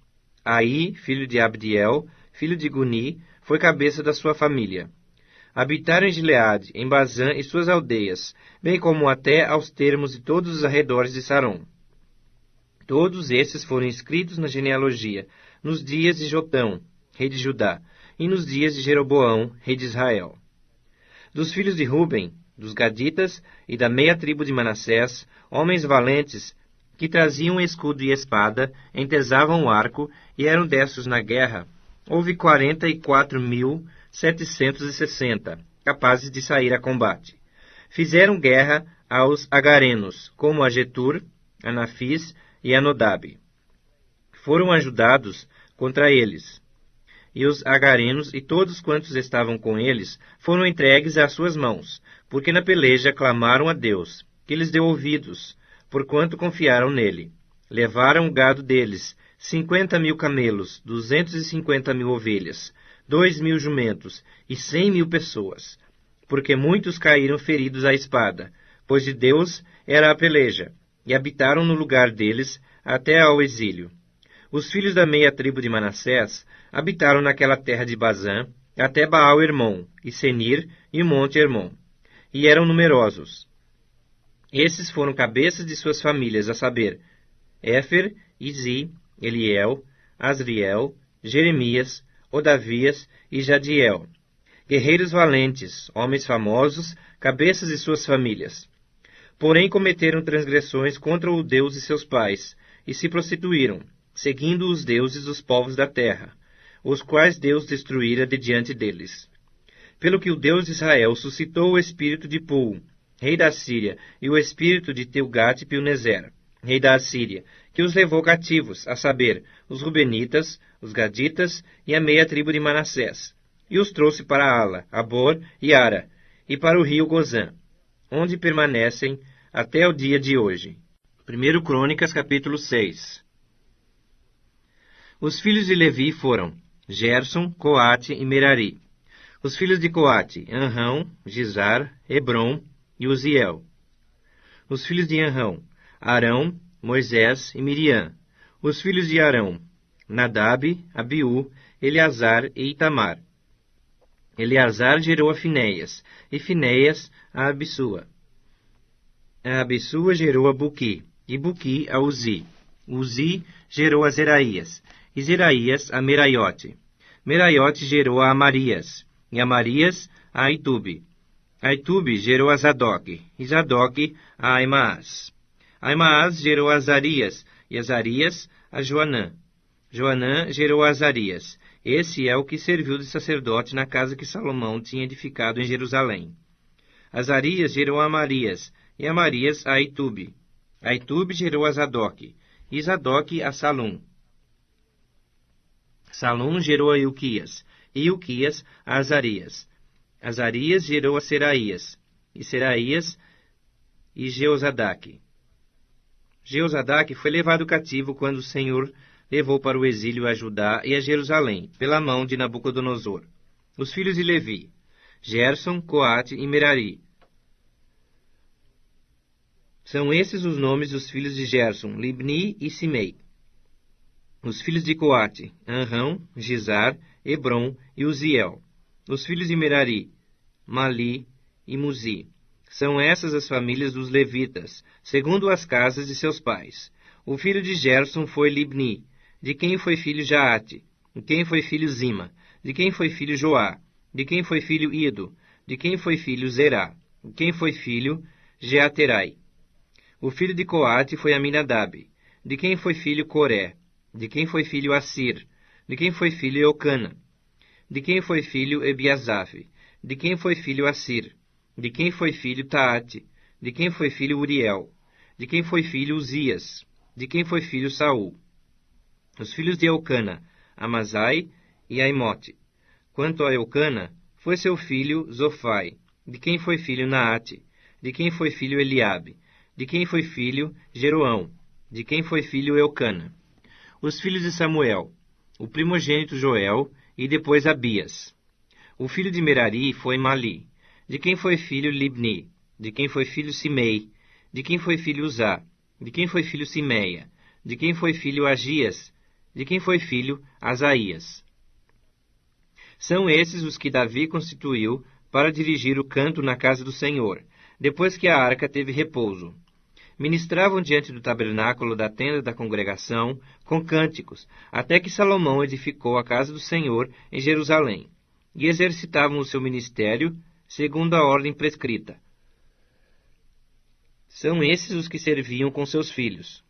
Aí, filho de Abdiel, filho de Guni, foi cabeça da sua família. Habitaram em Gileade, em Bazã e suas aldeias, bem como até aos termos de todos os arredores de Saron. Todos esses foram inscritos na genealogia, nos dias de Jotão, rei de Judá, e nos dias de Jeroboão, rei de Israel. Dos filhos de Ruben, dos Gaditas e da meia tribo de Manassés, homens valentes, que traziam escudo e espada, entesavam o arco e eram destros na guerra, houve 44.760, capazes de sair a combate. Fizeram guerra aos agarenos, como a Getur, a Nafis e a Nodabe. Foram ajudados contra eles, e os agarenos e todos quantos estavam com eles foram entregues às suas mãos, porque na peleja clamaram a Deus, que lhes deu ouvidos, porquanto confiaram nele. Levaram o gado deles, 50.000 camelos, 250.000 ovelhas, 2.000 jumentos e 100.000 pessoas, porque muitos caíram feridos à espada, pois de Deus era a peleja, e habitaram no lugar deles até ao exílio. Os filhos da meia tribo de Manassés habitaram naquela terra de Bazã, até Baal-Hermon, e Senir, e o monte Hermon, e eram numerosos. Esses foram cabeças de suas famílias, a saber, Éfer, Izi, Eliel, Asriel, Jeremias, Odavias e Jadiel. Guerreiros valentes, homens famosos, cabeças de suas famílias. Porém cometeram transgressões contra o Deus de seus pais, e se prostituíram, seguindo os deuses dos povos da terra, os quais Deus destruíra de diante deles. Pelo que o Deus de Israel suscitou o espírito de Pul, rei da Síria, e o espírito de Tilgat-Pilneser, rei da Assíria, que os levou cativos, a saber, os Rubenitas, os Gaditas e a meia tribo de Manassés, e os trouxe para Ala, Abor e Ara, e para o rio Gozã, onde permanecem até o dia de hoje. 1 Crônicas, capítulo 6. Os filhos de Levi foram Gerson, Coate e Merari. Os filhos de Coate, Anrão, Gizar, Hebron e Uziel. Os filhos de Anrão, Arão, Moisés e Miriam. Os filhos de Arão, Nadab, Abiú, Eleazar e Itamar. Eleazar gerou a Finéias, e Finéias a Abissua. A Abissua gerou a Buqui, e Buqui a Uzi. Uzi gerou a Zeraías, e Zeraías a Meraiote. Meraiote gerou a Amarias, e Amarias a Aitube. Aitube gerou a Zadok, e Zadok a Aimaas. Aimaas gerou a Azarias, e Azarias a Joanã. Joanã gerou a Azarias. Esse é o que serviu de sacerdote na casa que Salomão tinha edificado em Jerusalém. Azarias gerou a Amarias, e Amarias a Aitube. Aitube gerou a Zadok, e Zadok a Salum. Salum gerou a Ilquias, e Ilquias a Azarias. Azarias gerou a Seraías, e Seraías e Jeozadaque. Jeozadaque foi levado cativo quando o Senhor levou para o exílio a Judá e a Jerusalém, pela mão de Nabucodonosor. Os filhos de Levi, Gerson, Coate e Merari. São esses os nomes dos filhos de Gerson, Libni e Simei. Os filhos de Coate, Anrão, Gizar, Hebron e Uziel. Os filhos de Merari, Mali e Muzi. São essas as famílias dos levitas, segundo as casas de seus pais. O filho de Gerson foi Libni, de quem foi filho Jaate, de quem foi filho Zima, de quem foi filho Joá, de quem foi filho Ido, de quem foi filho Zerá, de quem foi filho Jeaterai. O filho de Coate foi Aminadab, de quem foi filho Coré, de quem foi filho Assir, de quem foi filho Eucana, de quem foi filho Ebiasaf, de quem foi filho Assir, de quem foi filho Taate, de quem foi filho Uriel, de quem foi filho Uzias, de quem foi filho Saul. Os filhos de Eucana, Amazai e Aimote. Quanto a Eucana, foi seu filho Zofai, de quem foi filho Naate, de quem foi filho Eliabe, de quem foi filho Jeroão, de quem foi filho Eucana. Os filhos de Samuel, o primogênito Joel, e depois Abias. O filho de Merari foi Mali, de quem foi filho Libni, de quem foi filho Simei, de quem foi filho Uzá, de quem foi filho Simeia, de quem foi filho Agias, de quem foi filho Asaías. São esses os que Davi constituiu para dirigir o canto na casa do Senhor, depois que a arca teve repouso. Ministravam diante do tabernáculo da tenda da congregação com cânticos, até que Salomão edificou a casa do Senhor em Jerusalém, e exercitavam o seu ministério segundo a ordem prescrita. São esses os que serviam com seus filhos.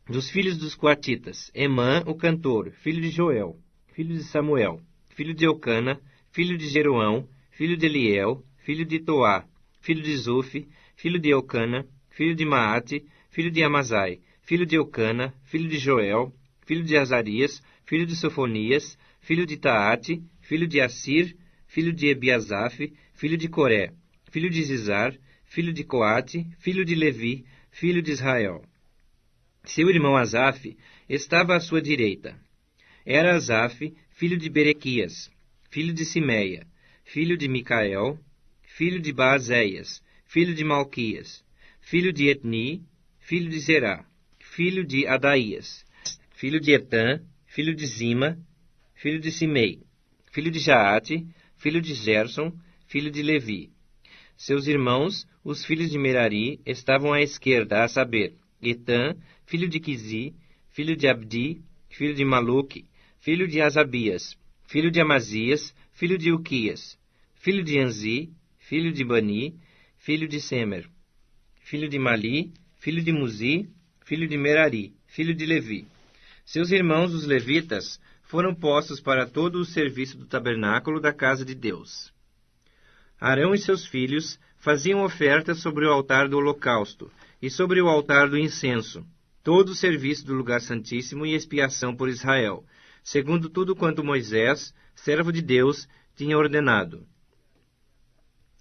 Dos filhos dos coatitas, Emã, o cantor, filho de Joel, filho de Samuel, filho de Eucana, filho de Jeroão, filho de Eliel, filho de Toá, filho de Zufi, filho de Eucana, filho de Maate, filho de Amazai, filho de Eucana, filho de Joel, filho de Azarias, filho de Sofonias, filho de Taate, filho de Assir, filho de Ebiasaf, filho de Coré, filho de Zizar, filho de Coate, filho de Levi, filho de Israel. Seu irmão Asaf estava à sua direita. Era Asaf, filho de Berequias, filho de Simeia, filho de Micael, filho de Baazéias, filho de Malquias, filho de Etni, filho de Zerá, filho de Adaías, filho de Etã, filho de Zima, filho de Simei, filho de Jaate, filho de Gerson, filho de Levi. Seus irmãos, os filhos de Merari, estavam à esquerda, a saber, Etã, filho de Quizi, filho de Abdi, filho de Maluque, filho de Asabias, filho de Amazias, filho de Uquias, filho de Anzi, filho de Bani, filho de Semer, filho de Mali, filho de Muzi, filho de Merari, filho de Levi. Seus irmãos, os levitas, foram postos para todo o serviço do tabernáculo da casa de Deus. Arão e seus filhos faziam ofertas sobre o altar do holocausto e sobre o altar do incenso, todo o serviço do lugar santíssimo e expiação por Israel, segundo tudo quanto Moisés, servo de Deus, tinha ordenado.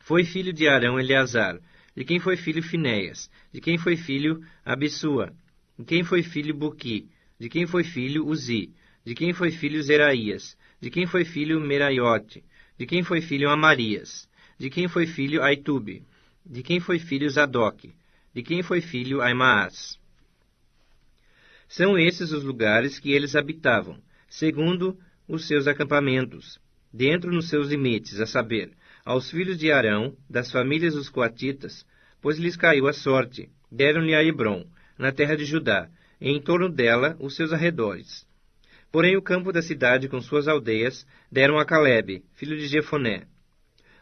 Foi filho de Arão Eleazar, de quem foi filho Finéias, de quem foi filho Abissua, de quem foi filho Buqui, de quem foi filho Uzi, de quem foi filho Zeraías, de quem foi filho Meraiote, de quem foi filho Amarias, de quem foi filho Aitube, de quem foi filho Zadok, de quem foi filho Aimaas. São esses os lugares que eles habitavam, segundo os seus acampamentos, dentro nos seus limites, a saber, aos filhos de Arão, das famílias dos coatitas, pois lhes caiu a sorte, deram-lhe a Hebrom, na terra de Judá, e em torno dela os seus arredores. Porém o campo da cidade com suas aldeias deram a Calebe, filho de Jefoné.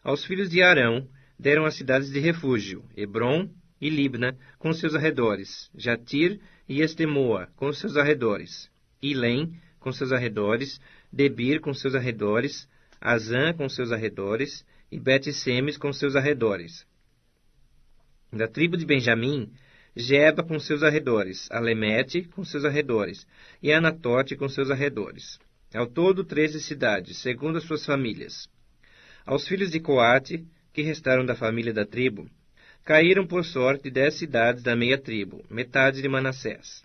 Aos filhos de Arão deram as cidades de refúgio, Hebrom e Libna, com seus arredores, Jatir e Estemoa, com seus arredores, Ilém, com seus arredores, Debir, com seus arredores, Azã, com seus arredores, e Bet-Semes, com seus arredores. Da tribo de Benjamim, Geba, com seus arredores, Alemete, com seus arredores, e Anatote, com seus arredores. Ao todo, 13 cidades, segundo as suas famílias. Aos filhos de Coate, que restaram da família da tribo, caíram por sorte 10 cidades da meia tribo, metade de Manassés.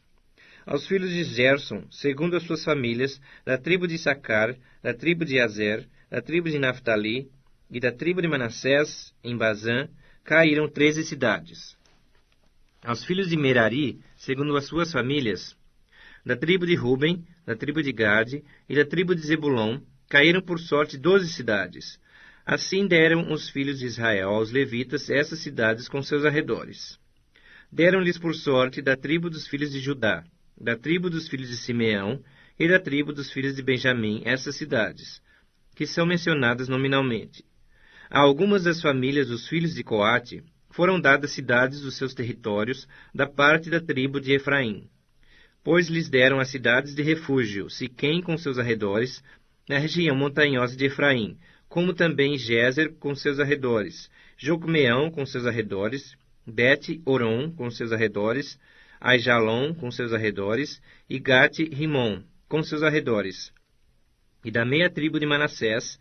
Aos filhos de Gerson, segundo as suas famílias, da tribo de Issacar, da tribo de Azer, da tribo de Naphtali e da tribo de Manassés, em Bazã, caíram 13 cidades. Aos filhos de Merari, segundo as suas famílias, da tribo de Ruben, da tribo de Gade e da tribo de Zebulon, caíram por sorte 12 cidades. Assim deram os filhos de Israel aos levitas essas cidades com seus arredores. Deram-lhes por sorte da tribo dos filhos de Judá, da tribo dos filhos de Simeão e da tribo dos filhos de Benjamim essas cidades, que são mencionadas nominalmente. A algumas das famílias dos filhos de Coate foram dadas cidades dos seus territórios da parte da tribo de Efraim, pois lhes deram as cidades de refúgio, Siquém com seus arredores, na região montanhosa de Efraim, como também Gézer com seus arredores, Jocmeão com seus arredores, Bet-Oron com seus arredores, Aijalon com seus arredores, e Gate-Rimon com seus arredores. E da meia tribo de Manassés,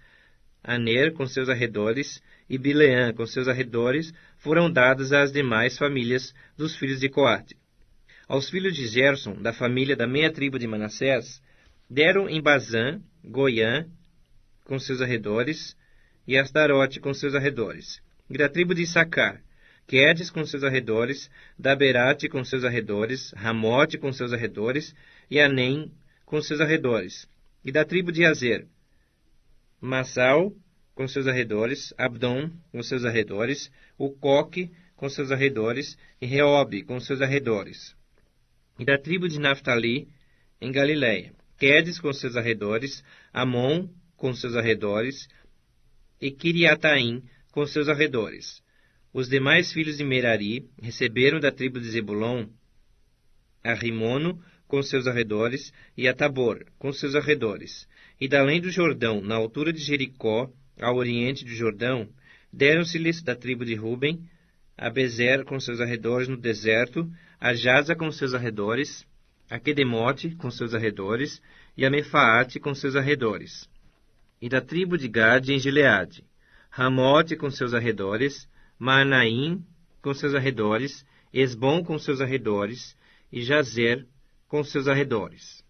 Aner com seus arredores, e Bileã com seus arredores, foram dadas às demais famílias dos filhos de Coate. Aos filhos de Gerson, da família da meia tribo de Manassés, deram em Bazã, Goiã, com seus arredores, e Astarote com seus arredores. E da tribo de Issacar, Quedes com seus arredores, Daberate com seus arredores, Ramote com seus arredores, e Anem com seus arredores. E da tribo de Azer, Massal com seus arredores, Abdom com seus arredores, Ucoque com seus arredores, e Reobe com seus arredores. E da tribo de Naphtali, em Galiléia, Quedes com seus arredores, Amon com seus arredores, e Kiriataim com seus arredores. Os demais filhos de Merari receberam da tribo de Zebulon a Rimono com seus arredores, e a Tabor com seus arredores. E da além do Jordão, na altura de Jericó, ao oriente do Jordão, deram-se-lhes da tribo de Ruben a Bezer com seus arredores no deserto, a Jaza com seus arredores, a Quedemote com seus arredores, e a Mefaate com seus arredores. E da tribo de Gade em Gileade, Ramote com seus arredores, Maanaim com seus arredores, Esbom com seus arredores, e Jazer com seus arredores.